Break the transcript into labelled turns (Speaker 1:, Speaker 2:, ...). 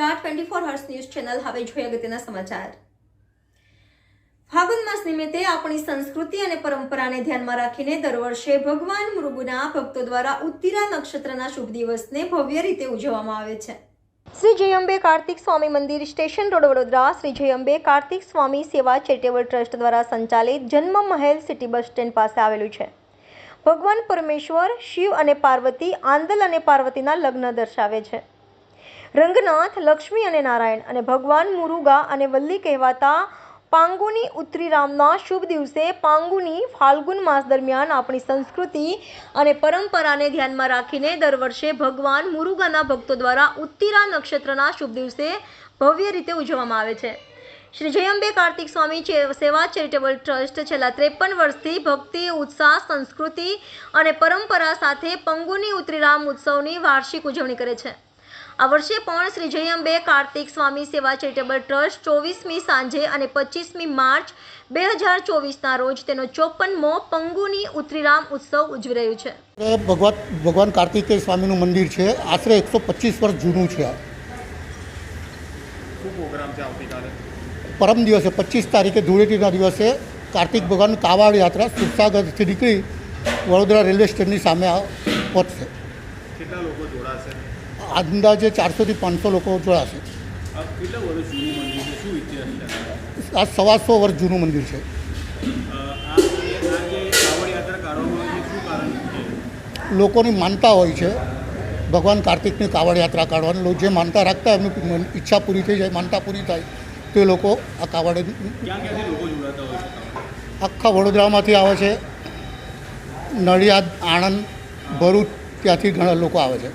Speaker 1: Vadodara 24 hers news channel હવે જોઈએ અગત્યના સમાચાર। ફાગુન માસ નિમિત્તે આપણી સંસ્કૃતિ અને પરંપરાને ધ્યાનમાં રાખીને દર વર્ષે ભગવાન મૃગના ભક્તો દ્વારા ઉત્તિરા નક્ષત્રના શુભ દિવસને ભવ્ય રીતે ઉજવવામાં આવે છે। શ્રી જય અંબે કાર્તિક સ્વામી મંદિર સ્ટેશન રોડ વડોદરા શ્રી જય અંબે કાર્તિક સ્વામી સેવા ચેરિટેબલ ટ્રસ્ટ દ્વારા સંચાલિત જન્મ મહેલ સિટી બસ સ્ટેન્ડ પાસે આવેલું છે। ભગવાન પરમેશ્વર શિવ અને પાર્વતી આંદલ અને પાર્વતીના લગ્ન દર્શાવે છે। રંગનાથ લક્ષ્મી અને નારાયણ અને ભગવાન મુરુગા અને વલ્લી કહેવાતા પાંગુની ઉત્તરીરામના શુભ દિવસે પાંગુની ફાલ્ગુન માસ દરમિયાન આપણી સંસ્કૃતિ અને પરંપરાને ધ્યાનમાં રાખીને દર વર્ષે ભગવાન મુરુગાના ભક્તો દ્વારા ઉત્તિરા નક્ષત્રના શુભ દિવસે ભવ્ય રીતે ઉજવવામાં આવે છે। શ્રી જય અંબે કાર્તિક સ્વામી સેવા ચેરિટેબલ ટ્રસ્ટ છેલ્લા 53 વર્ષથી ભક્તિ ઉત્સાહ સંસ્કૃતિ અને પરંપરા સાથે પાંગુની ઉત્તરીરામ ઉત્સવની વાર્ષિક ઉજવણી કરે છે। આ વર્ષે પણ શ્રી જય અંબે કાર્તિક સ્વામી સેવા ચેરિટેબલ ટ્રસ્ટ 24મી સાંજે અને 25મી માર્ચ 2024ના રોજ તેનો 54મો પાંગુની ઉત્તરીરામ ઉત્સવ ઉજવી રહ્યું છે।
Speaker 2: ભગવાન કાર્તિકેય સ્વામીનું મંદિર છે, આશરે 125 વર્ષ જૂનું છે। પરમ દિવસે 25 તારીખે ધૂળેટીના દિવસે કાર્તિક ભગવાન કાવડ યાત્રા સુરસાગરથી નીકળી વડોદરા રેલવે સ્ટેશનની સામે પહોંચશે।
Speaker 3: કેટલા લોકો જોડાશે?
Speaker 2: અંદાજે 400 થી 500 લોકો જોડાશે।
Speaker 3: કેટલા વર્ષ જૂનું મંદિર છે? શું ઇતિહાસ છે?
Speaker 2: આ 125 વર્ષ જૂનું મંદિર છે।
Speaker 3: આ જે કાવડ યાત્રા કાઢવામાં આવે છે, શું કારણ છે?
Speaker 2: લોકોની માનતા હોય છે, ભગવાન કાર્તિકની કાવડ યાત્રા કાઢવાની જે માનતા રાખતા એમની ઈચ્છા પૂરી થઈ જાય, માનતા પૂરી થાય તો એ લોકો આ કાવડ
Speaker 3: ક્યાંથી લોકો જોડાતા હોય છે?
Speaker 2: આખા વડોદરામાંથી આવે છે, નડિયાદ, આણંદ, ભરૂચ ત્યાંથી ઘણા લોકો આવે છે।